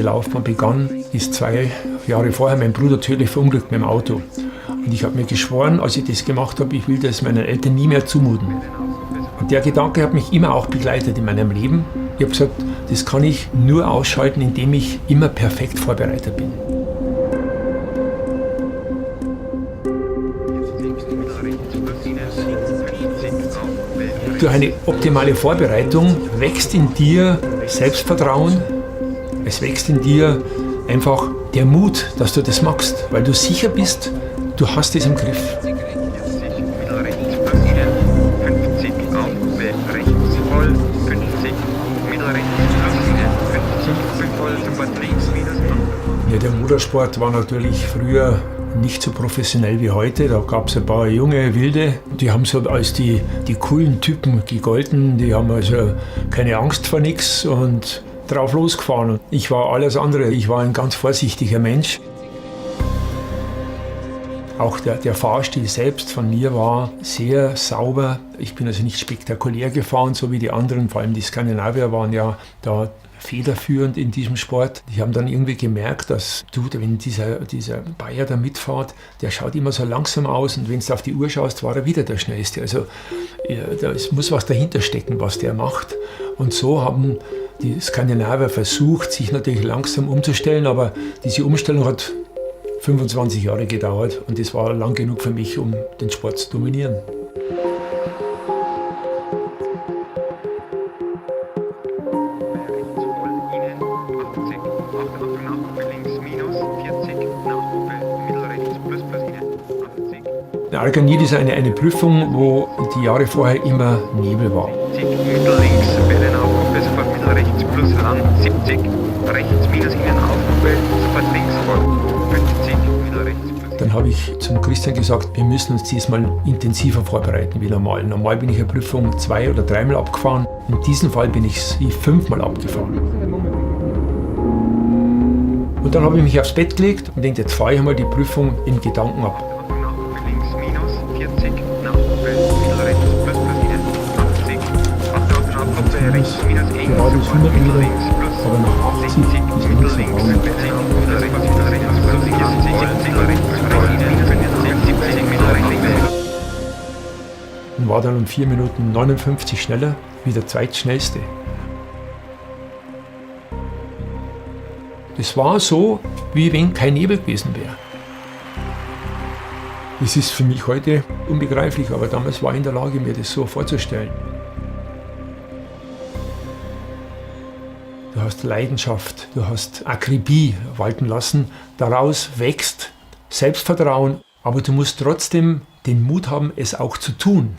meine Laufbahn begann, ist 2 Jahre vorher mein Bruder tödlich verunglückt mit dem Auto. Und ich habe mir geschworen, als ich das gemacht habe, ich will das meinen Eltern nie mehr zumuten. Und der Gedanke hat mich immer auch begleitet in meinem Leben. Ich habe gesagt, das kann ich nur ausschalten, indem ich immer perfekt vorbereitet bin. Durch eine optimale Vorbereitung wächst in dir Selbstvertrauen, es wächst in dir einfach der Mut, dass du das machst, weil du sicher bist, du hast es im Griff. Ja, der Motorsport war natürlich früher nicht so professionell wie heute. Da gab es ein paar junge Wilde, die haben so als die coolen Typen gegolten. Die haben also keine Angst vor nichts und drauf losgefahren. Ich war alles andere. Ich war ein ganz vorsichtiger Mensch. Auch der Fahrstil selbst von mir war sehr sauber. Ich bin also nicht spektakulär gefahren, so wie die anderen. Vor allem die Skandinavier waren ja da federführend in diesem Sport. Die haben dann irgendwie gemerkt, dass wenn dieser Bayer da mitfährt, der schaut immer so langsam aus und wenn du auf die Uhr schaust, war er wieder der Schnellste. Also da muss was dahinter stecken, was der macht. Und so haben die Skandinavier versucht, sich natürlich langsam umzustellen, aber diese Umstellung hat 25 Jahre gedauert und das war lang genug für mich, um den Sport zu dominieren. Arganid ist eine Prüfung, wo die Jahre vorher immer Nebel war. 70, Mittel links, Welle Aufgruppe, sofort Mittel rechts plus lang, 70, rechts minus Ihnen Aufgruppe, sofort links vor, 50, Mittel rechts plus. Dann habe ich zum Christian gesagt, wir müssen uns diesmal intensiver vorbereiten wie normal. Normal bin ich eine Prüfung 2 oder 3 Mal abgefahren. In diesem Fall bin ich sie 5 Mal abgefahren. Und dann habe ich mich aufs Bett gelegt und denke, jetzt fahre ich einmal die Prüfung in Gedanken ab. Gerade ist 100 Meter, aber nach 80 ist nichts mehr Raum. Und war dann um 4 Minuten 59 schneller wie der zweitschnellste. Das war so, wie wenn kein Nebel gewesen wäre. Das ist für mich heute unbegreiflich, aber damals war ich in der Lage, mir das so vorzustellen. Du hast Leidenschaft, du hast Akribie walten lassen, daraus wächst Selbstvertrauen, aber du musst trotzdem den Mut haben, es auch zu tun.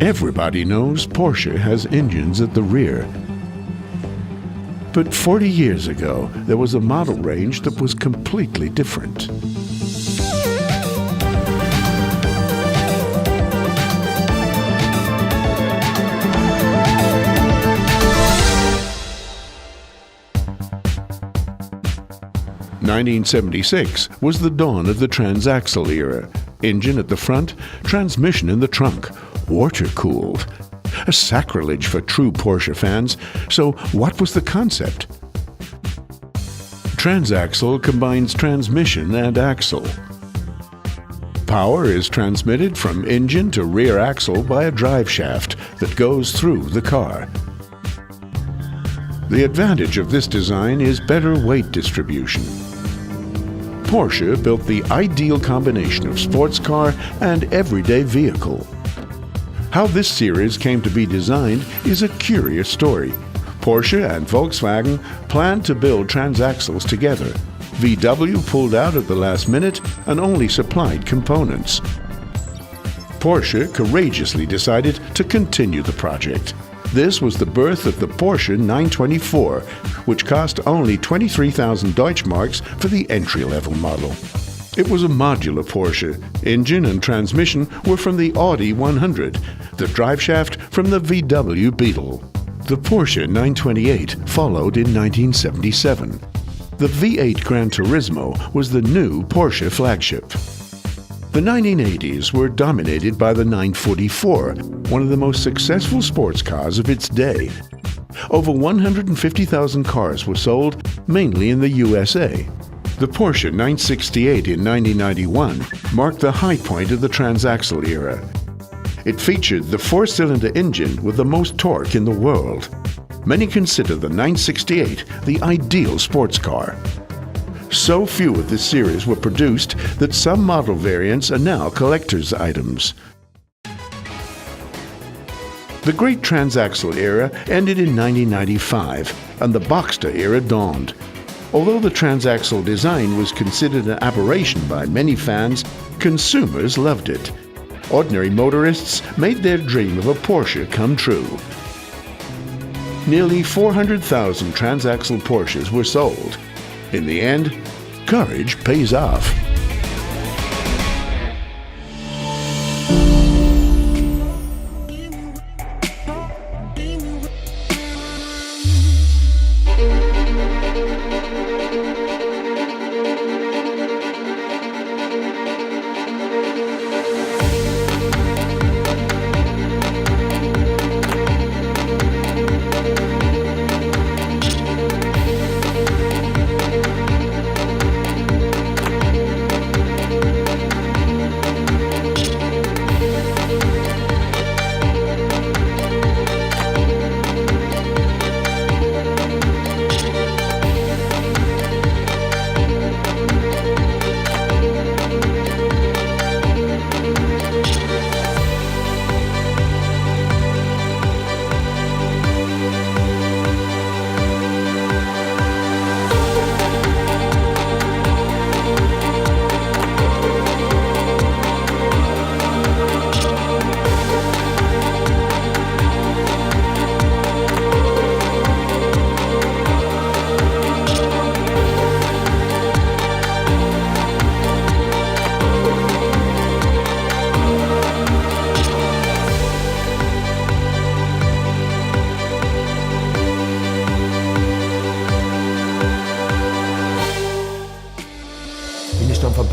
Everybody knows Porsche has engines at the rear. But 40 years ago, there was a model range that was completely different. (1976) was the dawn of the transaxle era. Engine at the front, transmission in the trunk, water-cooled. A sacrilege for true Porsche fans. So what was the concept? Transaxle combines transmission and axle. Power is transmitted from engine to rear axle by a drive shaft that goes through the car. The advantage of this design is better weight distribution. Porsche built the ideal combination of sports car and everyday vehicle. How this series came to be designed is a curious story. Porsche and Volkswagen planned to build transaxles together. VW pulled out at the last minute and only supplied components. Porsche courageously decided to continue the project. This was the birth of the Porsche 924, which cost only 23,000 Deutschmarks for the entry-level model. It was a modular Porsche. Engine and transmission were from the Audi 100, the driveshaft from the VW Beetle. The Porsche 928 followed in 1977. The V8 Gran Turismo was the new Porsche flagship. The 1980s were dominated by the 944, one of the most successful sports cars of its day. Over 150,000 cars were sold, mainly in the USA. The Porsche 968 in 1991 marked the high point of the transaxle era. It featured the four-cylinder engine with the most torque in the world. Many consider the 968 the ideal sports car. So few of this series were produced that some model variants are now collector's items. The great transaxle era ended in 1995, and the Boxster era dawned. Although the transaxle design was considered an aberration by many fans, consumers loved it. Ordinary motorists made their dream of a Porsche come true. Nearly 400,000 transaxle Porsches were sold. In the end, courage pays off.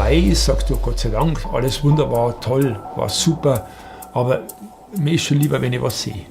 vorbei ist, sagst du, Gott sei Dank, alles wunderbar, toll, war super, aber mir ist schon lieber, wenn ich was sehe.